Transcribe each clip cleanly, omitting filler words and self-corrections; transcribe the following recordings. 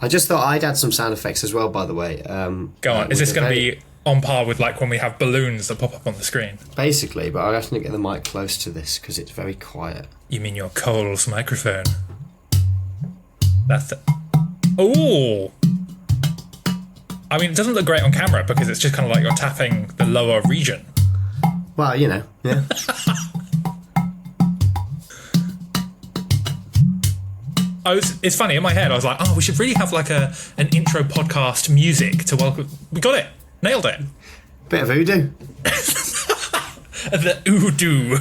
I just thought I'd add some sound effects as well, by the way. Go on. Is this going to be on par with like when we have balloons that pop up on the screen? Basically, but I have to get the mic close to this because it's very quiet. You mean your Coles microphone? That's it. Ooh! I mean, it doesn't look great on camera because it's just kind of like you're tapping the lower region. Well, you know, yeah. It's funny, in my head I was like, oh, we should really have like an intro podcast music to welcome. We got it. Nailed it. Bit of voodoo. The oodoo.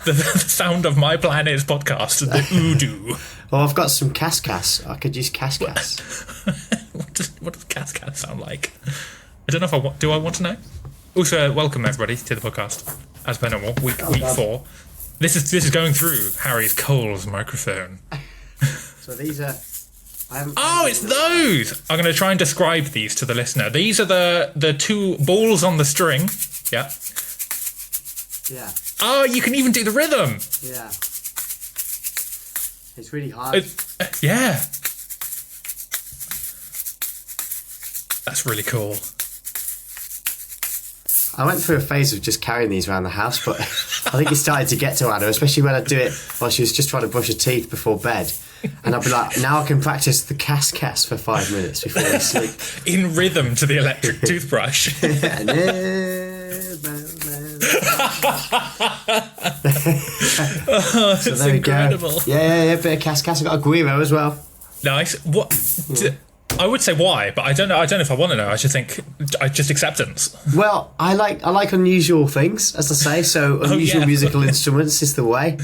The sound of My Plan Is podcast. The oodoo. Oh, I've got some cas. I could use cas. What does cas sound like? I don't know if I want. Do I want to know? Also, welcome everybody to the podcast. As per normal, week 4. This is going through Harry's Coles microphone. So these are. It's those. I'm going to try and describe these to the listener. These are the 2 balls on the string. Yeah. Yeah. Oh, you can even do the rhythm. Yeah. It's really hard. Yeah. That's really cool. I went through a phase of just carrying these around the house, but I think it started to get to Anna, especially when I'd do it while she was just trying to brush her teeth before bed. And I'd be like, now I can practice the cas for 5 minutes before I sleep. In rhythm to the electric toothbrush. So there incredible. We go. Yeah, bit of cas. I've got a Guiro as well. Nice. What? Yeah. I would say why, but I don't know if I want to know. I should think just acceptance. Well, I like unusual things, as I say. So unusual musical instruments is the way.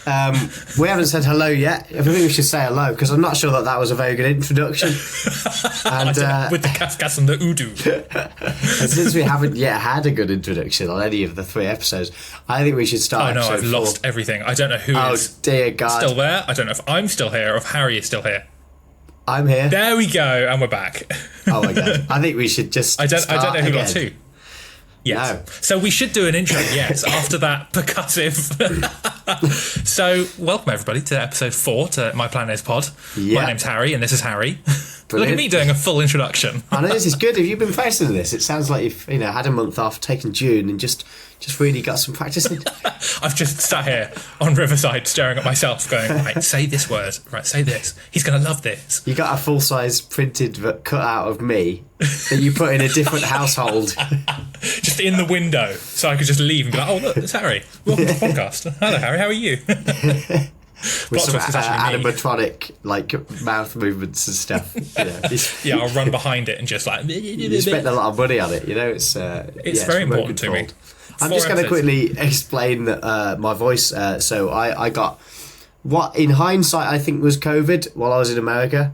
We haven't said hello yet. I think we should say hello because I'm not sure that was a very good introduction. And with the cas and the oodoo. And since we haven't yet had a good introduction on any of the 3 episodes, I think we should start. Oh no, I've 4. lost everything. I don't know who is dear God. Still there. I don't know if I'm still here or if Harry is still here. I'm here. There we go, and we're back. Oh my God! I think we should just. I don't know who got again. 2. Yes. No. So we should do an intro, yes, after that percussive. So, welcome everybody to episode 4 to My Plan Is Pod. Yeah. My name's Harry, and this is Harry. Brilliant. Look at me doing a full introduction. I know this is good. Have you been practicing this? It sounds like you've had a month off, taken June, and just really got some practice in. I've just sat here on Riverside staring at myself going, right, say this word. Right, say this. He's going to love this. You got a full-size printed cutout of me that you put in a different household. Just in the window. So I could just leave and be like, oh, look, it's Harry. Welcome to the podcast. Hello, Harry. How are you? With some animatronic mouth movements and stuff. Yeah, I'll run behind it and just like. You spent a lot of money on it, It's very important to me. I'm just going to quickly explain my voice. So I got what, in hindsight, I think was COVID while I was in America.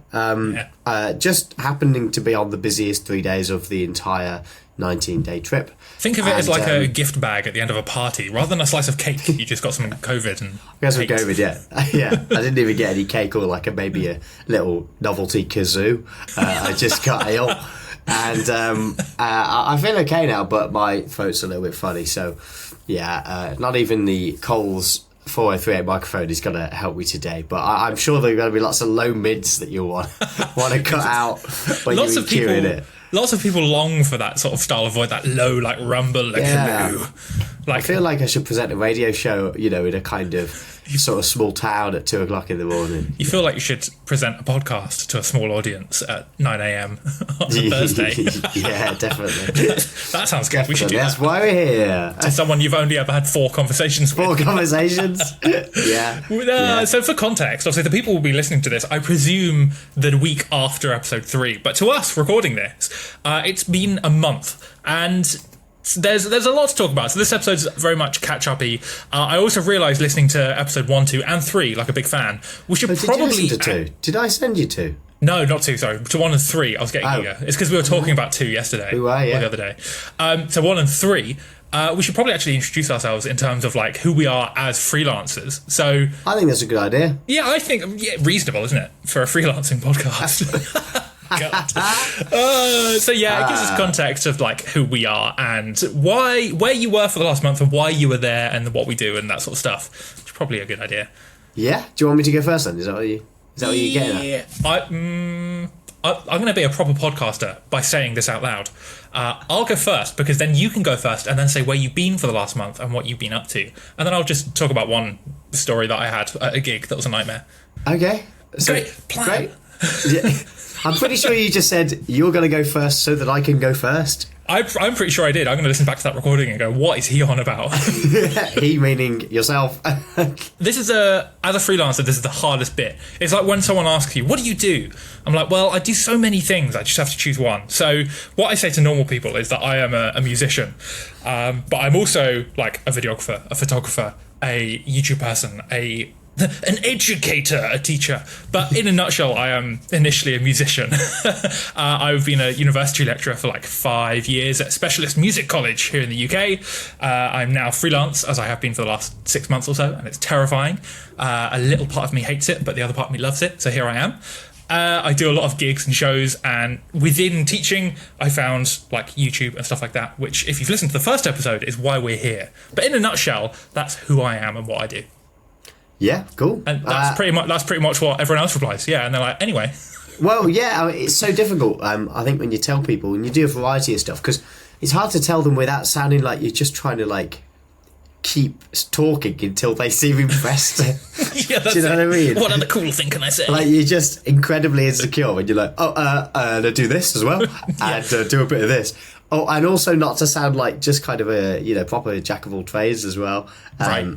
Just happening to be on the busiest 3 days of the entire 19-day trip. Think of it as like a gift bag at the end of a party. Rather than a slice of cake, you just got some COVID and got some COVID, yeah. Yeah, I didn't even get any cake or maybe a little novelty kazoo. I just got ill. And I feel okay now, but my throat's a little bit funny. So, not even the Coles 4038 microphone is going to help me today. But I'm sure there are going to be lots of low mids that you'll want to cut out when you're EQing it. Lots of people long for that sort of style of voice, that low, rumble, hello. I feel like I should present a radio show, in a kind of sort of small town at 2 o'clock in the morning. You feel like you should present a podcast to a small audience at 9 a.m. on a Thursday. Yeah, definitely. That sounds good. We should do That's that. Why we're here. To someone you've only ever had 4 conversations with. 4 conversations? Yeah. So for context, obviously the people will be listening to this, I presume, the week after episode 3. But to us, recording this, it's been a month. And there's a lot to talk about. So this episode's very much catch-up-y. I also realised listening to episode 1, 2 and 3, like a big fan, we should probably... Did you listen to 2? Did I send you 2? No, not 2, sorry. To 1 and 3, I was getting eager. It's because we were talking about 2 yesterday. We were, yeah. Or the other day. So 1 and 3, we should probably actually introduce ourselves in terms of who we are as freelancers. So I think that's a good idea. Yeah, I think reasonable, isn't it, for a freelancing podcast? God. It gives us context of who we are and where you were for the last month and why you were there and what we do and that sort of stuff. It's probably a good idea. Yeah. Do you want me to go first then? Is that what you're getting at? I'm going to be a proper podcaster by saying this out loud. I'll go first, because then you can go first and then say where you've been for the last month and what you've been up to. And then I'll just talk about one story that I had at a gig that was a nightmare. Okay. So, Great plan. Great. Yeah. I'm pretty sure you just said you're going to go first so that I can go first. I'm pretty sure I did. I'm going to listen back to that recording and go, what is he on about? He meaning yourself. This is as a freelancer, this is the hardest bit. It's like when someone asks you, what do you do? I'm like, well, I do so many things. I just have to choose one. So what I say to normal people is that I am a musician. But I'm also like a videographer, a photographer, a YouTube person, an educator, a teacher. But in a nutshell, I am initially a musician. I've been a university lecturer for like 5 years at Specialist Music College here in the UK. I'm now freelance, as I have been for the last 6 months or so, and it's terrifying. A little part of me hates it, but the other part of me loves it, so here I am. I do a lot of gigs and shows, and within teaching, I found like YouTube and stuff like that, which, if you've listened to the first episode, is why we're here. But in a nutshell, that's who I am and what I do. Yeah, cool. And that's pretty much what everyone else replies. Yeah, and they're like, anyway. Well, yeah, I mean, it's so difficult. I think when you tell people, and you do a variety of stuff, because it's hard to tell them without sounding like you're just trying to like keep talking until they seem impressed. Yeah, that's do you know what I mean? What other cool thing can I say? Like, you're just incredibly insecure when you're like, and I do this as well, and do a bit of this. Oh, and also not to sound like just kind of a proper jack of all trades as well. Right.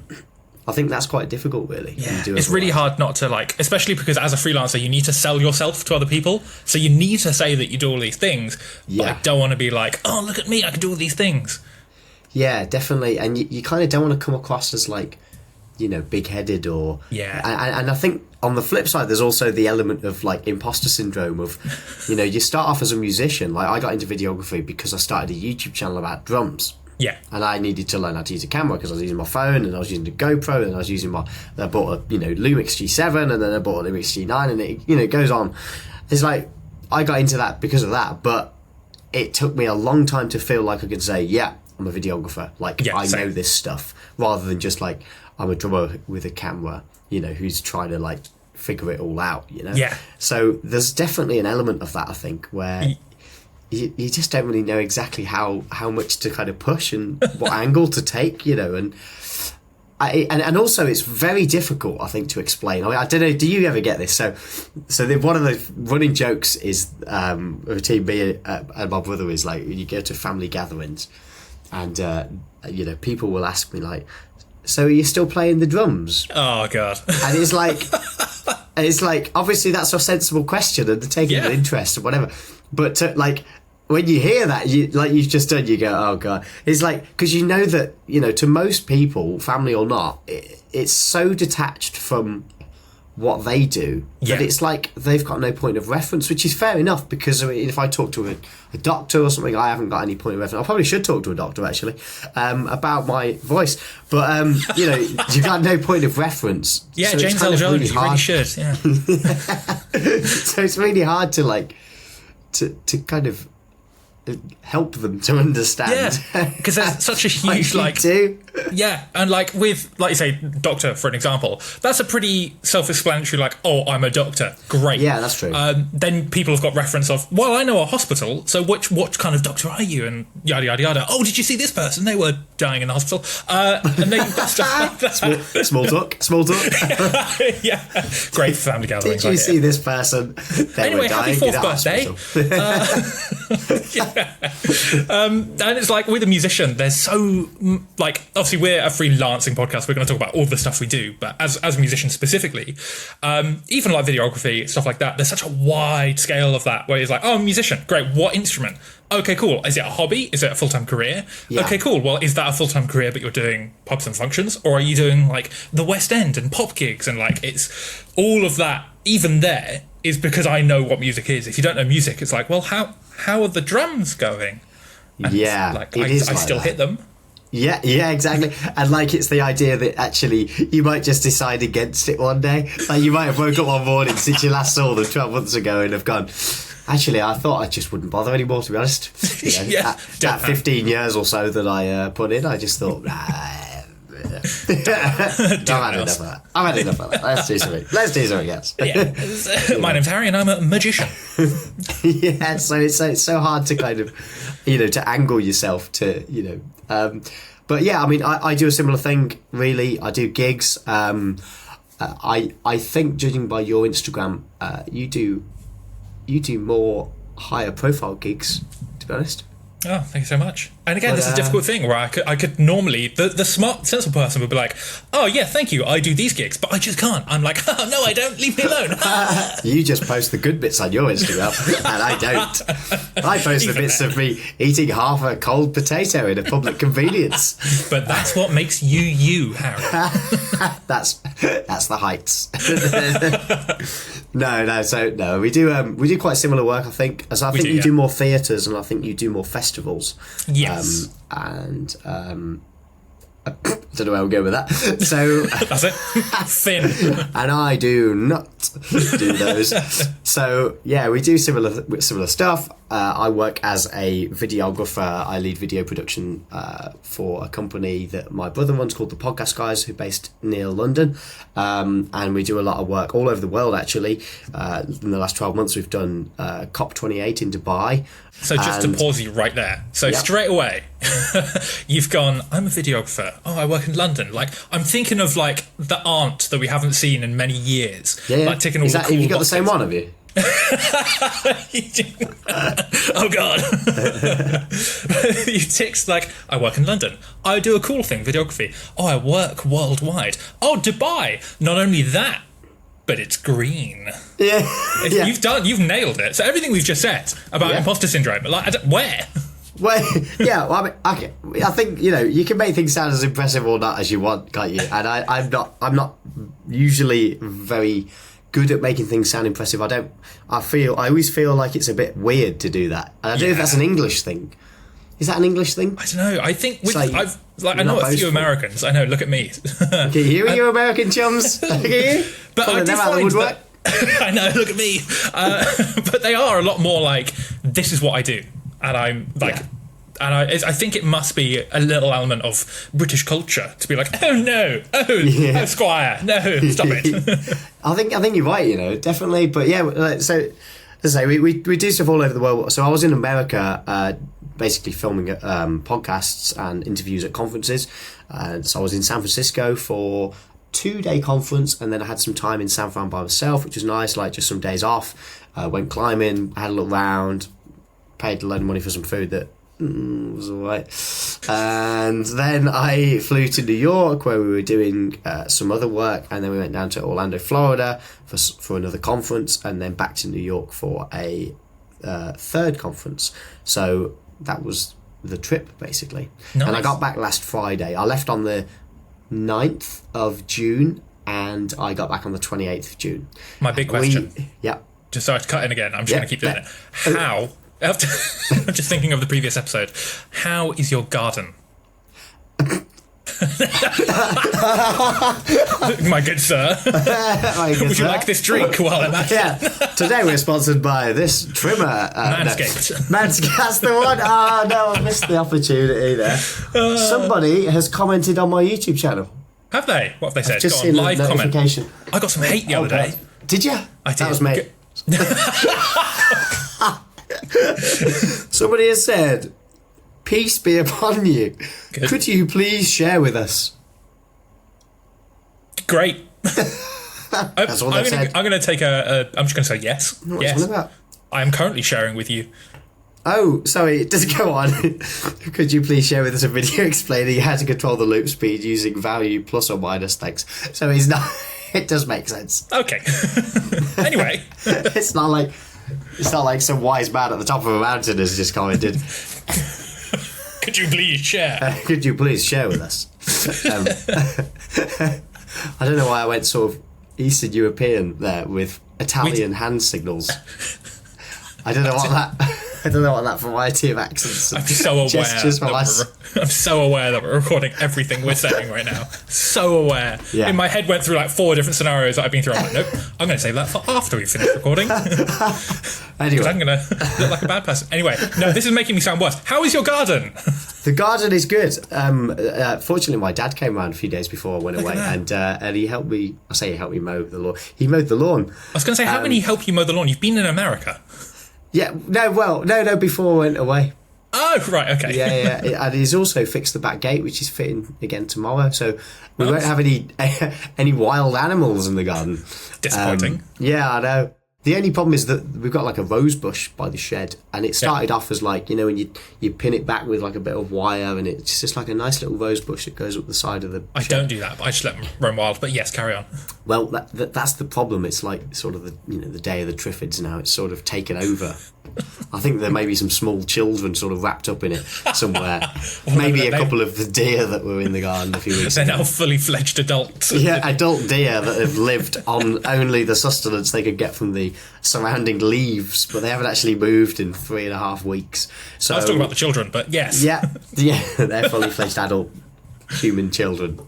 I think that's quite difficult, really. Yeah, it's really hard not to, like, especially because as a freelancer, you need to sell yourself to other people. So you need to say that you do all these things, but I don't want to be like, oh, look at me, I can do all these things. Yeah, definitely. And you kind of don't want to come across as, like, big-headed or... Yeah. And I think on the flip side, there's also the element of, like, imposter syndrome of, you start off as a musician. Like, I got into videography because I started a YouTube channel about drums. Yeah. And I needed to learn how to use a camera because I was using my phone, and I was using the GoPro, and I was using I bought a Lumix G7, and then I bought a Lumix G9, and it goes on. It's like I got into that because of that, but it took me a long time to feel like I could say, yeah, I'm a videographer. Like, I know this stuff, rather than just like I'm a drummer with a camera, who's trying to like figure it all out, Yeah. So there's definitely an element of that, I think, where you just don't really know exactly how much to kind of push and what angle to take, and also it's very difficult, I think, to explain. I mean, I don't know, do you ever get this? So one of the running jokes is between me and my brother is like, you go to family gatherings and people will ask me like, so are you still playing the drums? Oh god. And it's like obviously that's a sensible question and they're taking an interest or whatever, but like when you hear that, you've just done, you go, oh god. It's like, because that to most people, family or not, it's so detached from what they do that it's like they've got no point of reference, which is fair enough, because if I talk to a doctor or something, I haven't got any point of reference. I probably should talk to a doctor actually about my voice, but you've got no point of reference. Yeah, so James L. Jones, you really should. Yeah. So it's really hard to like to kind of help them to understand. Yeah, because there's such a huge yeah, and like with, like you say, doctor for an example, that's a pretty self-explanatory, like, oh, I'm a doctor, great. Yeah, that's true. Then people have got reference of, well, I know a hospital, so what kind of doctor are you, and yada yada yada. Oh, did you see this person? They were dying in the hospital. And then you've got stuff like that. Small talk. Yeah, great family gatherings. Did you see this person? They were dying happy 4th birthday. And it's like with a musician, there's so like, obviously we're a freelancing podcast, we're going to talk about all the stuff we do, but as a musician specifically, even like videography, stuff like that, there's such a wide scale of that where it's like, oh, I'm a musician, great, what instrument? Okay, cool. Is it a hobby? Is it a full-time career? Yeah. Okay, cool. Well, is that a full-time career but you're doing pubs and functions, or are you doing like the West End and pop gigs, and like it's all of that? Even there is because I know what music is. If you don't know music, it's like, well, how are the drums going? And like I still hit them. Yeah, exactly. And like, it's the idea that actually you might just decide against it one day. Like, you might have woke up one morning since you last saw them 12 months ago and have gone, actually, I thought I just wouldn't bother anymore, to be honest. That 15 years or so that I put in, I just thought, I've had enough of that. Let's do something else. Yeah. My name's Harry and I'm a magician. Yeah, so it's so hard to kind of, to angle yourself to, but yeah, I mean, I do a similar thing, really. I do gigs. I think, judging by your Instagram, you do more higher profile gigs, to be honest. Oh, thank you so much. And again, this is a difficult thing where I could normally, the smart, sensible person would be like, oh yeah, thank you, I do these gigs, but I just can't. I'm like, oh no, I don't, leave me alone. You just post the good bits on your Instagram, and I don't. I post the bits of me eating half a cold potato in a public convenience. But that's what makes you, Harry. That's the heights. No, we do quite similar work, I think. As I think you do more theatres, and I think you do more festivals. Yes. I don't know where we'll go with that. So that's it. Finn. And I do not do those. So yeah, we do similar stuff. I work as a videographer. I lead video production for a company that my brother runs called The Podcast Guys, who are based near London. And we do a lot of work all over the world, actually. In the last 12 months, we've done COP28 in Dubai. So just to pause you right there. So straight away, you've gone, I'm a videographer. Oh, I work in London. Like, I'm thinking of like the aunt that we haven't seen in many years. Yeah. Like ticking all the cool have you got boxes. the same one, have you? Oh god. You ticked like, I work in London. I do a cool thing, videography. Oh, I work worldwide. Oh, Dubai. Not only that, but it's green. Yeah. You've nailed it. So everything we've just said about imposter syndrome, like, where? Well, yeah. Well, I think you can make things sound as impressive or not as you want, can't you? And I'm not usually very good at making things sound impressive. I always feel like it's a bit weird to do that. And I don't know if that's an English thing. Is that an English thing? I don't know. I think I know a few boastful. Americans. I know. Look at me. Okay, here are your American chums. Okay, but I do find that. I know. Look at me. But they are a lot more like, this is what I do, and I'm like. Yeah. And I think it must be a little element of British culture to be like, oh no, oh Squire, no, stop it. I think you're right, definitely. But yeah, so as I say, we do stuff all over the world. So I was in America, basically filming podcasts and interviews at conferences. So I was in San Francisco for 2-day conference, and then I had some time in San Fran by myself, which was nice, like just some days off. Went climbing, had a look round, paid a load of money for some food that was alright. And then I flew to New York, where we were doing some other work, and then we went down to Orlando, Florida for another conference, and then back to New York for a third conference. So that was the trip, basically. Nice. And I got back last Friday. I left on the 9th of June, and I got back on the 28th of June. My big question. Just sorry to cut in again. I'm just going to keep doing it. How... I'm just thinking of the previous episode. How is your garden? My good sir. Would you like this drink while I'm at it? Yeah. Today we're sponsored by this trimmer. Manscaped. Manscaped, that's the one. Oh no, I missed the opportunity there. Somebody has commented on my YouTube channel. Have they? What have they said? Just seen live comment. I got some hate the other day. Did you? I did. That was me. Somebody has said, peace be upon you. Good. Could you please share with us? Great. That's what they said. I'm going to take I'm just going to say yes. What's yes. it about? I am currently sharing with you. Oh, sorry, does it go on? Could you please share with us a video explaining how to control the loop speed using value plus or minus? Thanks. So he's not... It does make sense. Okay. Anyway. It's not like some wise man at the top of a mountain has just commented. Could you please share? Could you please share with us? I don't know why I went sort of Eastern European there with Italian hand signals. I don't know what that variety of accents. I'm so aware that we're recording everything we're saying right now. So aware. Yeah. In my head went through like 4 different scenarios that I've been through. I'm like, nope, I'm going to save that for after we finish recording. Anyway, I'm going to look like a bad person. Anyway, no, this is making me sound worse. How is your garden? The garden is good. Fortunately, my dad came around a few days before I went away, and he helped me. I say he helped me mow the lawn. He mowed the lawn. I was going to say, how can he help you mow the lawn? You've been in America. Yeah, no, before I went away. Oh, right, okay. Yeah. And he's also fixed the back gate, which is fitting again tomorrow. So we won't have any wild animals in the garden. Disappointing. Yeah, I know. The only problem is that we've got like a rose bush by the shed, and it started off as like, you know, when you pin it back with like a bit of wire, and it's just like a nice little rose bush that goes up the side of the I don't do that, but I just let them roam wild. But yes, carry on. Well, that's the problem. It's like sort of the day of the Triffids now. It's sort of taken over. I think there may be some small children sort of wrapped up in it somewhere. Maybe a couple of the deer that were in the garden a few weeks ago. They're now fully fledged adults. Yeah, adult deer that have lived on only the sustenance they could get from the surrounding leaves, but they haven't actually moved in 3.5 weeks. So I was talking about the children, but yes. Yeah, they're fully fledged adult human children.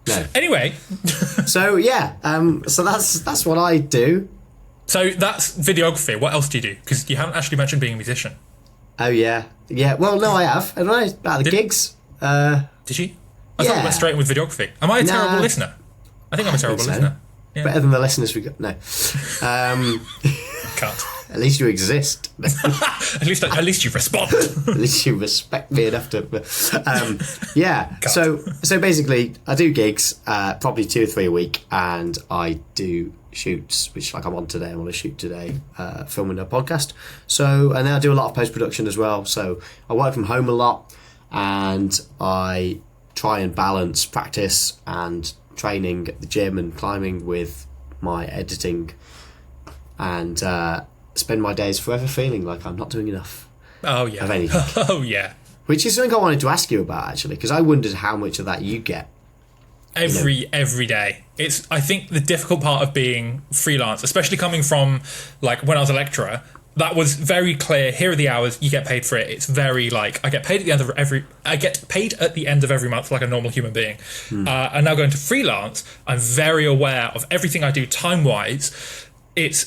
No. Anyway. So that's what I do. So that's videography. What else do you do? Because you haven't actually mentioned being a musician. Oh, yeah. Yeah, well, no, I have. Haven't I? About the gigs. Did you? I thought we went straight in with videography. Am I a terrible listener? I think I'm a terrible listener. Yeah. Better than the listeners we got. No. Can't. At least you exist. At least you respond. At least you respect me enough to... yeah. So basically, I do gigs, probably 2 or 3 a week, and I do shoots, which like I'm on today. I'm on a shoot today, filming a podcast. So, and then I do a lot of post-production as well. So I work from home a lot, and I try and balance practice and training at the gym and climbing with my editing, and spend my days forever feeling like I'm not doing enough. Oh, yeah. Of anything. Oh, yeah. Which is something I wanted to ask you about, actually, because I wondered how much of that you get. Every day. I think the difficult part of being freelance, especially coming from like when I was a lecturer, that was very clear. Here are the hours, you get paid for it. It's very like I get paid at the end of every month like a normal human being. And now going to freelance, I'm very aware of everything I do time wise. It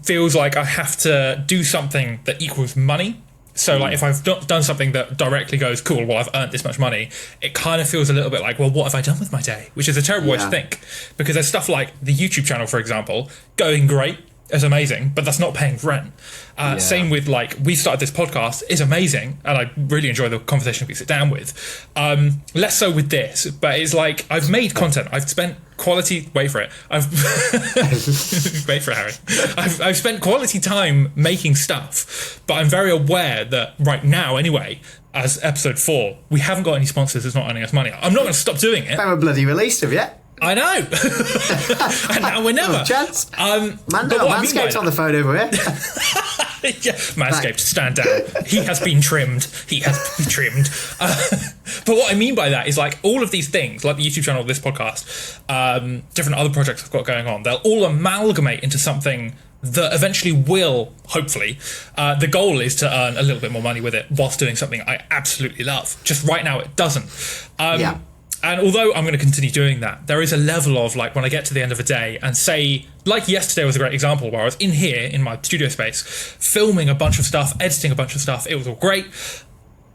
feels like I have to do something that equals money. So, like, if I've done something that directly goes, cool, well, I've earned this much money, it kind of feels a little bit like, well, what have I done with my day? Which is a terrible way to think. Because there's stuff like the YouTube channel, for example, going great, is amazing, but that's not paying rent. Same with, like, we started this podcast, is amazing, and I really enjoy the conversation we sit down with. Less so with this, but it's like, I've made content, I've spent quality... Wait for it. Wait for it, Harry. I've spent quality time making stuff, but I'm very aware that right now, anyway, as episode 4, we haven't got any sponsors that's not earning us money. I'm not going to stop doing it. Haven't bloody released them yet. I know. And now we're never. Chance. Manscaped's on the phone over here. Yeah, Manscaped, stand down. He has been trimmed. But what I mean by that is like all of these things, like the YouTube channel, this podcast, different other projects I've got going on, they'll all amalgamate into something that eventually will, hopefully, the goal is to earn a little bit more money with it whilst doing something I absolutely love. Just right now it doesn't. And although I'm going to continue doing that, there is a level of, like, when I get to the end of a day and say, like yesterday was a great example where I was in here, in my studio space, filming a bunch of stuff, editing a bunch of stuff. It was all great,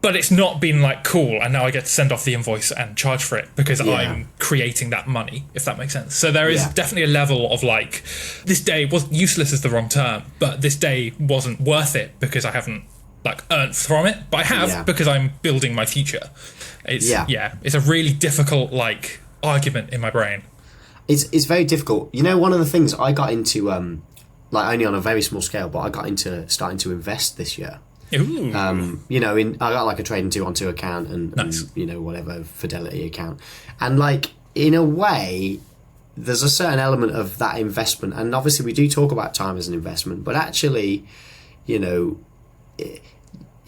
but it's not been, like, cool. And now I get to send off the invoice and charge for it because I'm creating that money, if that makes sense. So there is definitely a level of, like, this day was useless is the wrong term, but this day wasn't worth it because I haven't, like, earned from it. But I have because I'm building my future. It's it's a really difficult like argument in my brain. It's very difficult. You know, one of the things I got into, like only on a very small scale, but I got into starting to invest this year. Ooh. You know, I got like a trading 2-on-2 account and you know, whatever Fidelity account, and like in a way, there's a certain element of that investment, and obviously we do talk about time as an investment, but actually, you know.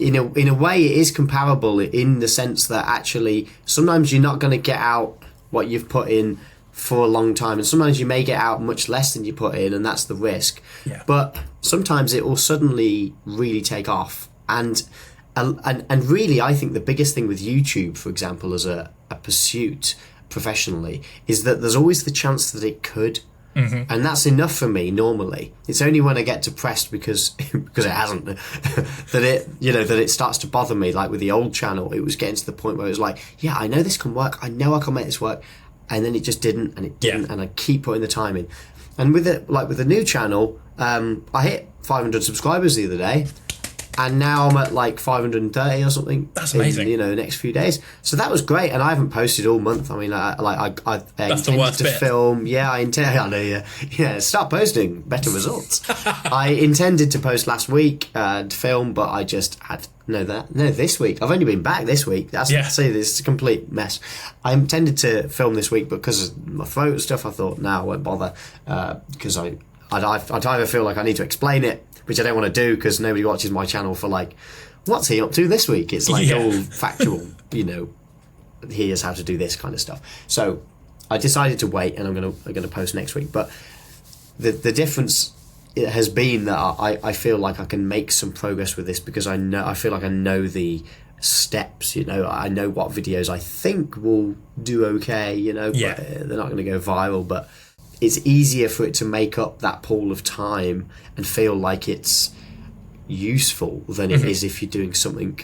In a way, it is comparable in the sense that actually sometimes you're not going to get out what you've put in for a long time, and sometimes you may get out much less than you put in, and that's the risk. But sometimes it will suddenly really take off, and really, I think the biggest thing with YouTube, for example, as a pursuit professionally, is that there's always the chance that it could And that's enough for me normally. It's only when I get depressed because it hasn't that it starts to bother me. Like with the old channel, it was getting to the point where it was like, yeah, I know this can work, I know I can make this work, and then it just didn't, and it didn't, and I keep putting the time in. And with the new channel, I hit 500 subscribers the other day, and now I'm at like 530 or something. That's amazing. In, the next few days. So that was great, and I haven't posted all month. I mean, I intended to film. Yeah, I intend. I know. Yeah. Start posting. Better results. I intended to post last week to film, but I just had this week. I've only been back this week. This is a complete mess. I intended to film this week, but because of my throat and stuff, I thought, I won't bother because I either feel like I need to explain it, which I don't want to do because nobody watches my channel for like, what's he up to this week? It's like all factual, here's how to do this kind of stuff. So I decided to wait, and I'm gonna post next week. But the difference has been that I feel like I can make some progress with this because I feel like I know the steps. I know what videos I think will do okay. But they're not going to go viral, but it's easier for it to make up that pool of time and feel like it's useful than it is if you're doing something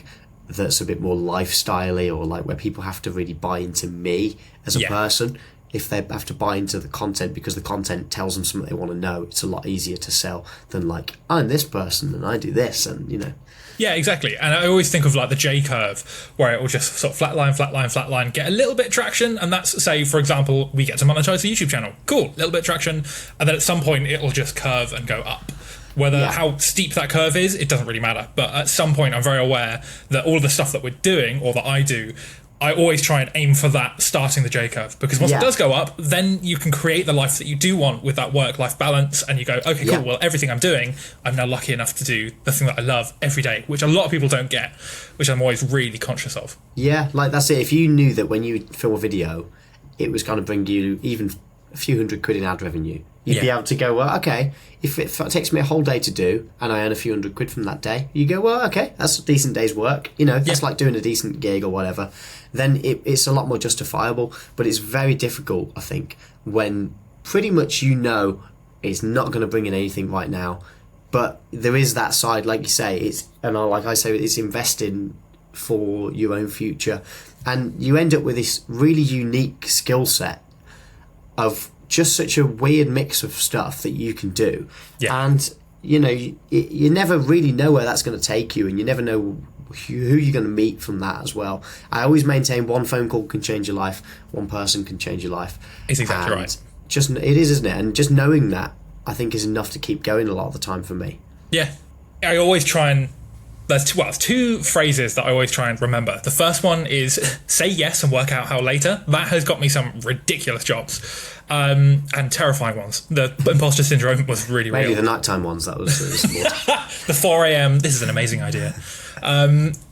that's a bit more lifestyle-y, or like where people have to really buy into me as a person. If they have to buy into the content because the content tells them something they want to know, it's a lot easier to sell than like, I'm this person and I do this, and Yeah, exactly. And I always think of like the J curve, where it will just sort of flatline, get a little bit of traction, and that's, say, for example, we get to monetize the YouTube channel. Cool, little bit of traction, and then at some point it'll just curve and go up. Whether how steep that curve is, it doesn't really matter. But at some point, I'm very aware that all of the stuff that we're doing, or that I do, I always try and aim for that starting the J curve, because once it does go up, then you can create the life that you do want with that work-life balance, and you go, okay, cool, well, everything I'm doing, I'm now lucky enough to do the thing that I love every day, which a lot of people don't get, which I'm always really conscious of. Yeah, like that's it. If you knew that when you film a video, it was going to bring you even a few £100 in ad revenue, you'd be able to go, well, okay, if it takes me a whole day to do and I earn a few £100 from that day, you go, well, okay, that's a decent day's work. That's like doing a decent gig or whatever. Then it's a lot more justifiable. But it's very difficult, I think, when pretty much it's not going to bring in anything right now. But there is that side, like you say, it's investing for your own future. And you end up with this really unique skill set of just such a weird mix of stuff that you can do. And you never really know where that's going to take you, and you never know who you're going to meet from that as well. I always maintain one phone call can change your life, one person can change your life. It's exactly right. It is, isn't it? And just knowing that, I think, is enough to keep going a lot of the time for me. Yeah, I always try and there's two phrases that I always try and remember. The first one is say yes and work out how later. That has got me some ridiculous jobs. And terrifying ones. The imposter syndrome was really real. Maybe the nighttime ones, that was the 4 a.m. This is an amazing idea.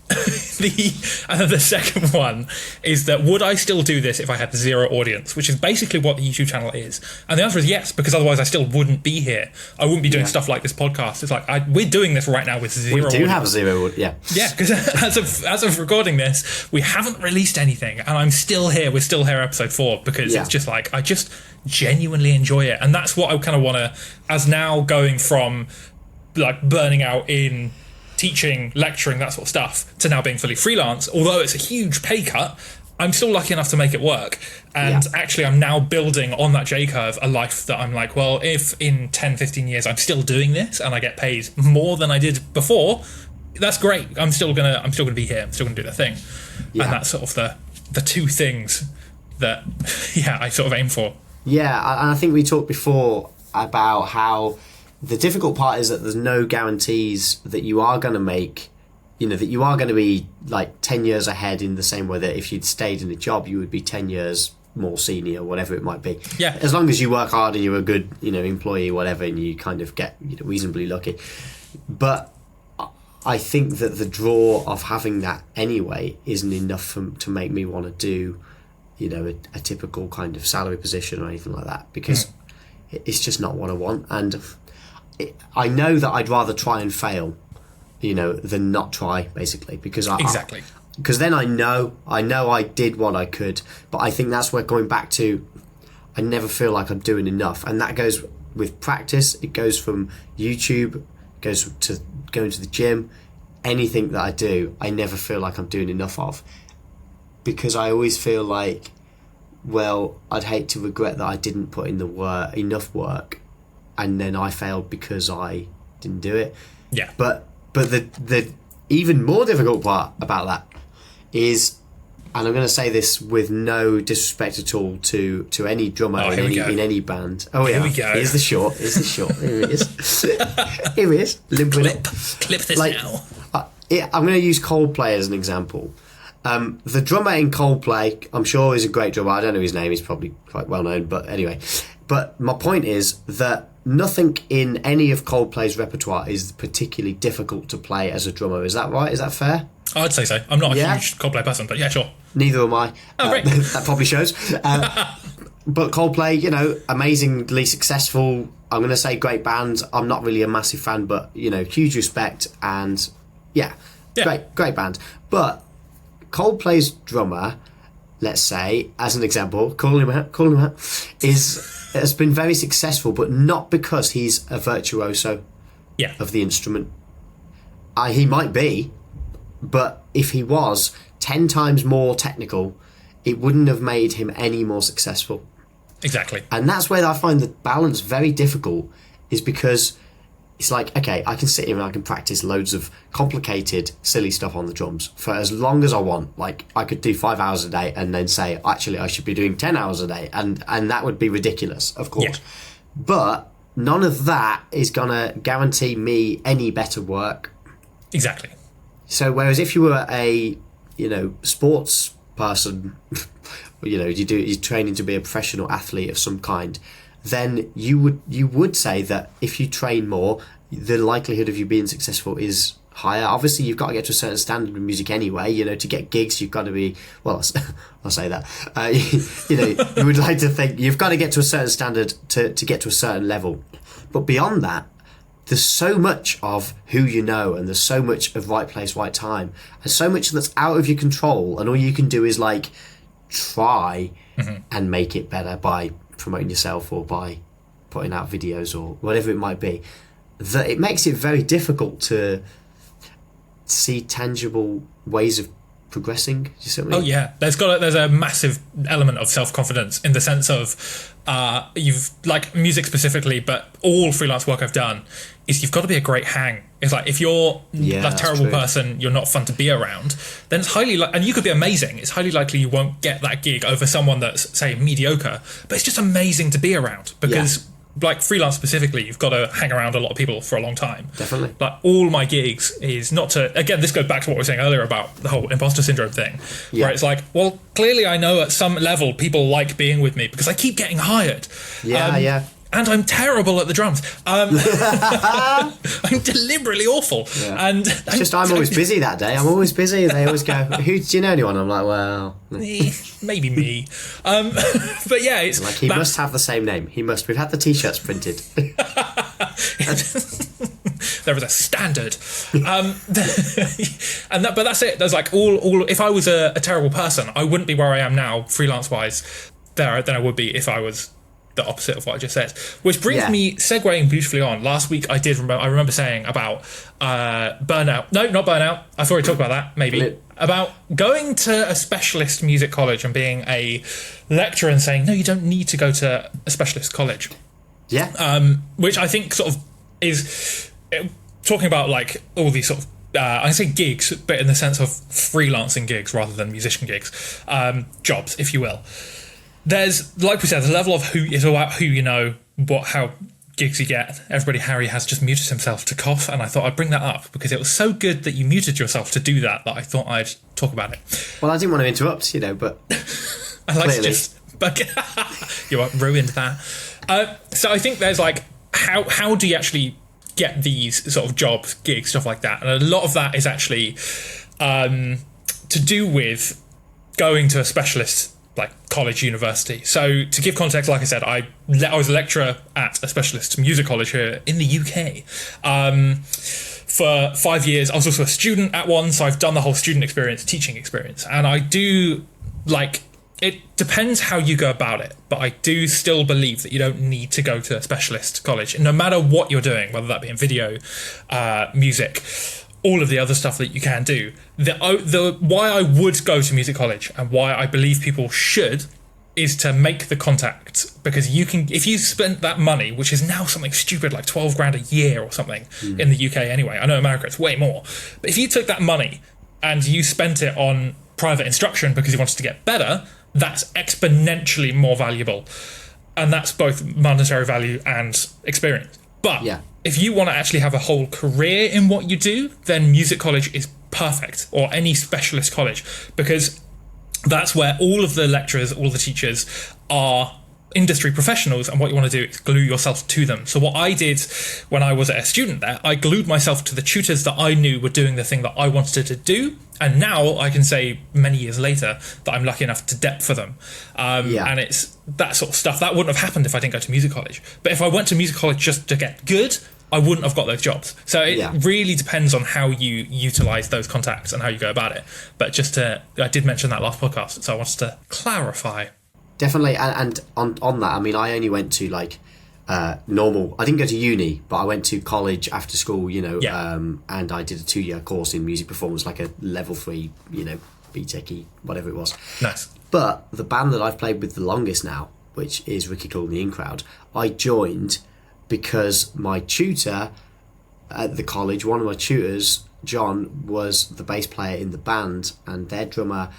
The second one is that would I still do this if I had zero audience, which is basically what the YouTube channel is. And the answer is yes, because otherwise I still wouldn't be here. I wouldn't be doing stuff like this podcast. It's like we're doing this right now with zero audience. We do have zero, yeah. Yeah, because as of recording this, we haven't released anything, and I'm still here. We're still here, episode 4, because it's just like I just genuinely enjoy it, and that's what I kind of want to. As now going from like burning out in teaching, lecturing, that sort of stuff, to now being fully freelance, although it's a huge pay cut, I'm still lucky enough to make it work. And actually I'm now building on that J-curve a life that I'm like, well, if in 10, 15 years I'm still doing this and I get paid more than I did before, that's great. I'm still gonna be here. I'm still gonna do the thing. And that's sort of the two things that I sort of aim for. Yeah, and I think we talked before about how the difficult part is that there's no guarantees that you are going to make, that you are going to be like 10 years ahead, in the same way that if you'd stayed in a job, you would be 10 years more senior, whatever it might be. Yeah. As long as you work hard and you're a good, employee, whatever, and you kind of get reasonably lucky. But I think that the draw of having that anyway isn't enough to make me want to do, a typical kind of salary position or anything like that, because it's just not what I want. And I know that I'd rather try and fail, than not try, basically, because because then I know I did what I could. But I think that's where, going back to, I never feel like I'm doing enough. And that goes with practice. It goes from YouTube, goes to going to the gym. Anything that I do, I never feel like I'm doing enough of. Because I always feel like, well, I'd hate to regret that I didn't put in enough work, and then I failed because I didn't do it. Yeah. But the even more difficult part about that is, and I'm going to say this with no disrespect at all to any drummer in any band. Oh yeah, here we go. Here's the short. Here it is. Here it is. Clip this now. I'm going to use Coldplay as an example. The drummer in Coldplay, I'm sure is a great drummer. I don't know his name. He's probably quite well known. But anyway, but my point is that nothing in any of Coldplay's repertoire is particularly difficult to play as a drummer. Is that right? Is that fair? I'd say so. I'm not a huge Coldplay person, but yeah, sure. Neither am I. Oh, great. That probably shows. But Coldplay, amazingly successful. I'm going to say great band. I'm not really a massive fan, but, huge respect. And, great band. But Coldplay's drummer, let's say, as an example, call him out, has been very successful, but not because he's a virtuoso of the instrument. He might be, but if he was 10 times more technical, it wouldn't have made him any more successful. Exactly. And that's where I find the balance very difficult, is because it's like, okay, I can sit here and I can practice loads of complicated, silly stuff on the drums for as long as I want. Like, I could do 5 hours a day and then say, actually, I should be doing 10 hours a day. And that would be ridiculous, of course. Yeah. But none of that is going to guarantee me any better work. Exactly. So whereas if you were a, sports person, you're training to be a professional athlete of some kind, then you would say that if you train more, the likelihood of you being successful is higher. Obviously, you've got to get to a certain standard of music anyway. To get gigs, you've got to be, well, I'll say that. You would like to think you've got to get to a certain standard to get to a certain level. But beyond that, there's so much of who you know, and there's so much of right place, right time, and so much that's out of your control, and all you can do is try and make it better by promoting yourself or by putting out videos or whatever it might be, that it makes it very difficult to see tangible ways of progressing. Do you see what I mean? Oh yeah, there's a massive element of self-confidence in the sense of you've, like, music specifically, but all freelance work I've done is you've got to be a great hang. It's like, if you're a terrible person, you're not fun to be around, then it's and you could be amazing, it's highly likely you won't get that gig over someone that's, say, mediocre, but it's just amazing to be around because like freelance specifically, you've got to hang around a lot of people for a long time. Definitely. Like, all my gigs is not to, again, this goes back to what we were saying earlier about the whole imposter syndrome thing, where it's like, well, clearly I know at some level people like being with me because I keep getting hired. And I'm terrible at the drums. I'm deliberately awful. Yeah. And it's just I'm always busy that day. I'm always busy. They always go, "Who do you know anyone?" I'm like, "Well, maybe me." But yeah, it's like he must have the same name. He must. We've had the T-shirts printed. There is a standard, but that's it. There's like all. If I was a terrible person, I wouldn't be where I am now, freelance wise, than I would be if I was the opposite of what I just said. Which brings me segueing beautifully on. Last week I remember saying about burnout. No, not burnout. I've already talked about that, maybe. About going to a specialist music college and being a lecturer and saying, no, you don't need to go to a specialist college. Yeah. Which I think sort of is talking about like all these sort of I say gigs, but in the sense of freelancing gigs rather than musician gigs, jobs, if you will. There's, like we said, the level of who is about who you know, how gigs you get. Everybody, Harry has just muted himself to cough, and I thought I'd bring that up because it was so good that you muted yourself to do that I thought I'd talk about it. Well, I didn't want to interrupt, but I like to just, but you ruined that. So I think there's like, how do you actually get these sort of jobs, gigs, stuff like that? And a lot of that is actually to do with going to a specialist like college, university. So to give context, like I said, I was a lecturer at a specialist music college here in the UK for 5 years. I was also a student at one, so I've done the whole student experience, teaching experience, and I do like it depends how you go about it, but I do still believe that you don't need to go to a specialist college, no matter what you're doing, whether that be in video, music, all of the other stuff that you can do. The why I would go to music college and why I believe people should is to make the contact, because you can, if you spent that money, which is now something stupid like 12 grand a year or something in the UK anyway. I know America it's way more, but if you took that money and you spent it on private instruction because you wanted to get better, that's exponentially more valuable, and that's both monetary value and experience. But if you want to actually have a whole career in what you do, then music college is perfect, or any specialist college, because that's where all of the lecturers, all the teachers are industry professionals, and what you want to do is glue yourself to them. So what I did when I was a student there, I glued myself to the tutors that I knew were doing the thing that I wanted to do, and now I can say many years later that I'm lucky enough to dep for them. And it's that sort of stuff that wouldn't have happened if I didn't go to music college. But if I went to music college just to get good, I wouldn't have got those jobs. So it really depends on how you utilise those contacts and how you go about it. But I did mention that last podcast, so I wanted to clarify. Definitely, and on that, I mean, I only went to normal. I didn't go to uni, but I went to college after school, and I did a 2-year course in music performance, like a level 3, BTEC-y, whatever it was. Nice. But the band that I've played with the longest now, which is Ricky Cool and the In Crowd, I joined because my tutor at the college, one of my tutors, John, was the bass player in the band, and their drummer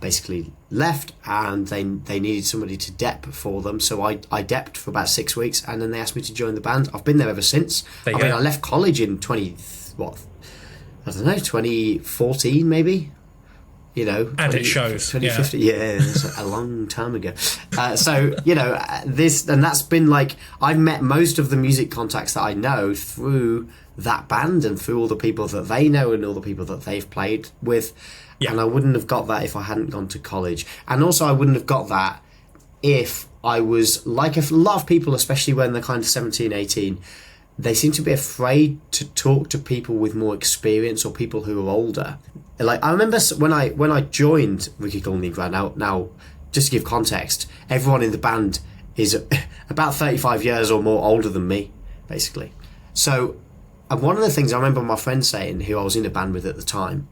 basically left, and they needed somebody to dep for them. So I depped for about 6 weeks, and then they asked me to join the band. I've been there ever since. I left college in 2014 maybe. And it shows. 2015, it's a long time ago. That's been I've met most of the music contacts that I know through that band and through all the people that they know and all the people that they've played with. Yeah. And I wouldn't have got that if I hadn't gone to college. And also I wouldn't have got that if I was like a lot of people, especially when they're kind of 17, 18, they seem to be afraid to talk to people with more experience or people who are older. I remember when I joined Ricky Cool and the In Crowd, now just to give context, everyone in the band is about 35 years or more older than me, basically. So, and one of the things I remember my friend saying, who I was in a band with at the time,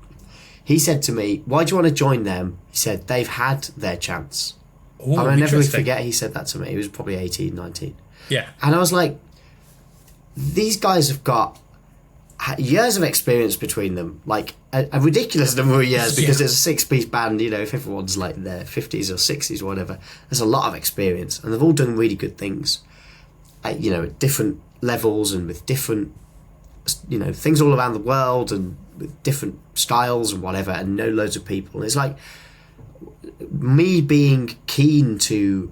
he said to me, "Why do you want to join them?" He said, "They've had their chance." Ooh, I'll never forget he said that to me. He was probably 18, 19. Yeah. And I was like, these guys have got years of experience between them, a ridiculous number of years, because it's a 6-piece band, if everyone's in their 50s or 60s or whatever, there's a lot of experience, and they've all done really good things at different levels and with different things all around the world and with different styles and whatever, and know loads of people. And it's like me being keen to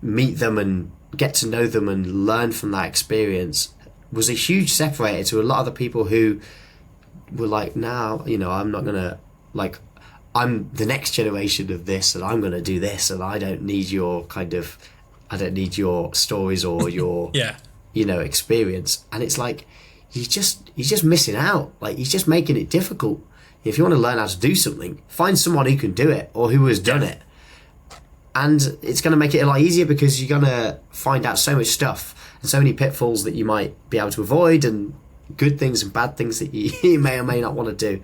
meet them and get to know them and learn from that experience was a huge separator to a lot of the people who were like, now, I'm not gonna, I'm the next generation of this, and I'm gonna do this, and I don't need your stories or your experience. And it's like he's just missing out. He's just making it difficult. If you want to learn how to do something, find someone who can do it or who has done it. And it's going to make it a lot easier, because you're going to find out so much stuff and so many pitfalls that you might be able to avoid, and good things and bad things that you may or may not want to do.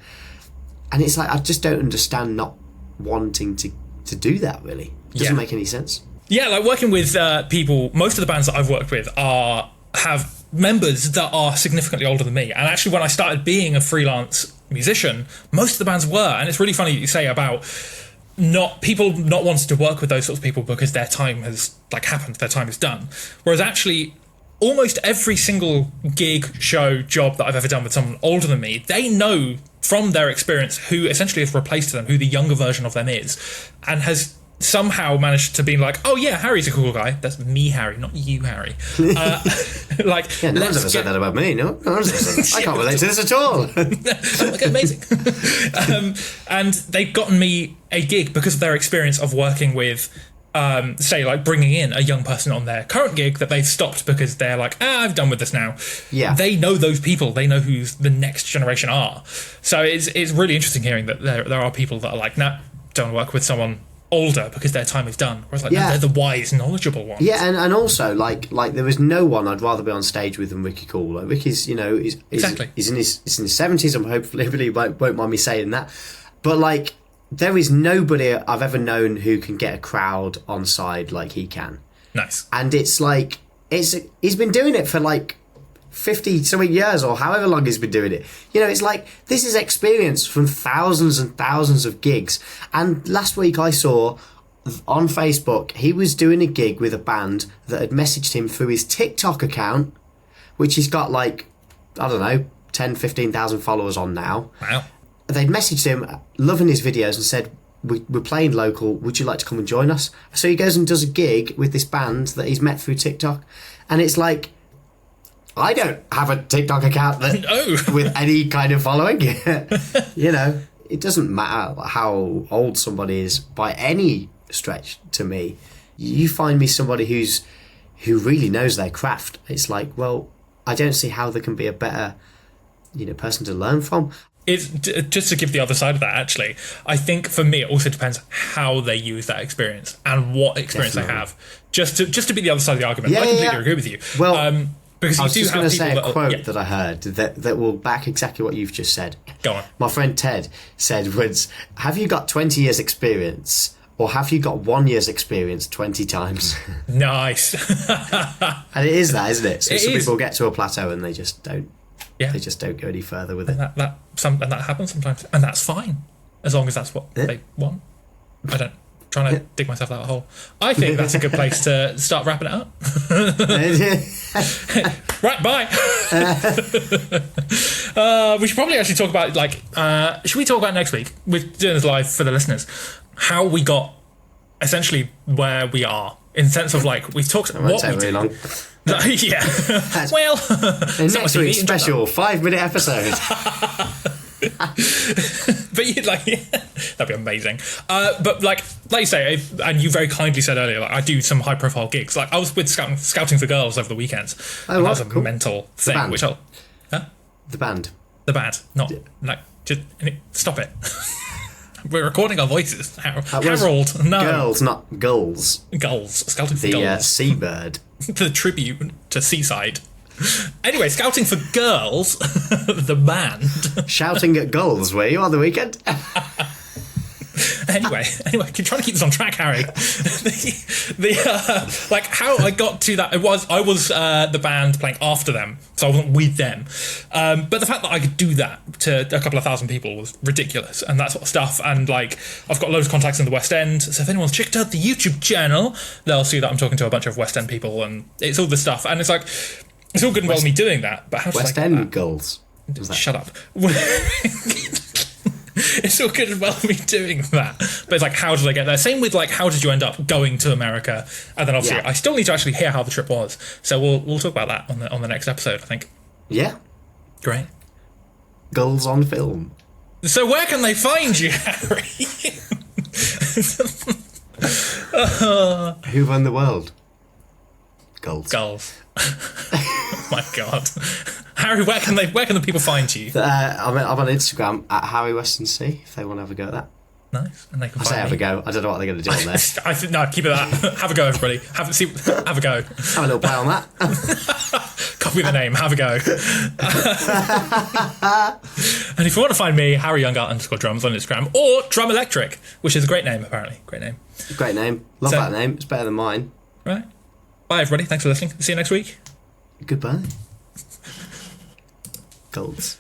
And it's like, I just don't understand not wanting to do that, really. It doesn't make any sense. Yeah, working with people, most of the bands that I've worked with have members that are significantly older than me. And actually, when I started being a freelance musician, most of the bands were. And it's really funny that you say about not wanting to work with those sorts of people because their time has happened, their time is done. Whereas actually, almost every single gig, show, job that I've ever done with someone older than me, they know from their experience who essentially has replaced them, who the younger version of them is, and has somehow managed to be like, oh yeah, Harry's a cool guy. That's me, Harry, not you, Harry. No one's ever said that about me. No one's ever said that. I can't relate to this at all. Okay, amazing. And they've gotten me a gig because of their experience of working with, bringing in a young person on their current gig that they've stopped because they're like, I've done with this now. Yeah. They know those people. They know who the next generation are. So it's really interesting hearing that there are people that are like, nah, don't work with someone older because their time is done. Whereas like Yeah. they're the wise, knowledgeable ones. Yeah, and also like there was no one I'd rather be on stage with than Ricky Cool. Like Ricky's, Exactly. he's in his 70s, and hopefully he won't mind me saying that. But like, there is nobody I've ever known who can get a crowd on side like he can. Nice. And it's like he's been doing it for like 50 something years, or however long he's been doing it. It's like, this is experience from thousands and thousands of gigs. And last week I saw on Facebook he was doing a gig with a band that had messaged him through his TikTok account, which he's got like, I don't know, 10, 15,000 followers on now. Wow. They'd messaged him, loving his videos, and said, we're playing local, would you like to come and join us? So he goes and does a gig with this band that he's met through TikTok. And it's like, I don't have a TikTok account that with any kind of following. It doesn't matter how old somebody is by any stretch to me. You find me somebody who really knows their craft. It's like, well, I don't see how there can be a better, person to learn from. It's just to give the other side of that. Actually, I think for me it also depends how they use that experience and what experience they have. Just to be the other side of the argument, I completely agree with you. Well, because I was just going to say a quote that that I heard that will back exactly what you've just said. Go on. My friend Ted said once, have you got 20 years experience, or have you got 1 year's experience 20 times? Nice. And it is that, isn't it? So some is. people get to a plateau and they just don't. Yeah. They just don't go any further with it. And that happens sometimes, and that's fine, as long as that's what they want. I don't trying to dig myself out of a hole. I think that's a good place to start wrapping it up. Right, bye. We should probably actually talk about should we talk about next week? We're doing this live for the listeners. How we got essentially where we are, in the sense of like we've talked It won't what take we very did. long. Yeah. Well, Next week's special 5-minute episode. But that'd be amazing. But like you say, and you very kindly said earlier, like I do some high profile gigs. Like I was with Scouting for Girls over the weekends. Oh, and wow, that was a cool. mental thing. band. Which I'll The band. the band, not like just stop it. We're recording our voices. Harold, no. Girls, not gulls. Gulls. Scouting for The Gulls. seabird. The tribute to Seaside. Anyway, Scouting for Girls, the band. Shouting at gulls, were you, on the weekend? Anyway, keep trying to keep this on track, Harry. Like how I got to that, I was the band playing after them, so I wasn't with them. But the fact that I could do that to a couple of thousand people was ridiculous, and that sort of stuff. And like, I've got loads of contacts in the West End, so if anyone's checked out the YouTube channel, they'll see that I'm talking to a bunch of West End people, and it's all this stuff. And it's like, it's all good and well me doing that, but how does West I get End that? gulls. Shut up. It's all good and well me doing that, but it's like, how did I get there? Same with like, how did you end up going to America? And then obviously, I still need to actually hear how the trip was. So we'll talk about that on the next episode, I think. Yeah. Great. Gulls on film. So where can they find you, Harry? Who run the world? Gulls. Gulls. Oh my God. Harry, where can the people find you? I'm on Instagram at Harry Weston C, if they want to have a go at that. Nice. And they can I find say have me. a go. I don't know what they're going to do on there. No, keep it that. Have a go, everybody. Have a go. Have a little play on that. Copy the name. Have a go. And if you want to find me, Harry Youngart _drums on Instagram, or Drum Electric, which is a great name, apparently. Great name. Great name. Love that name. It's better than mine. Right. Bye, everybody. Thanks for listening. See you next week. Goodbye. Gulls.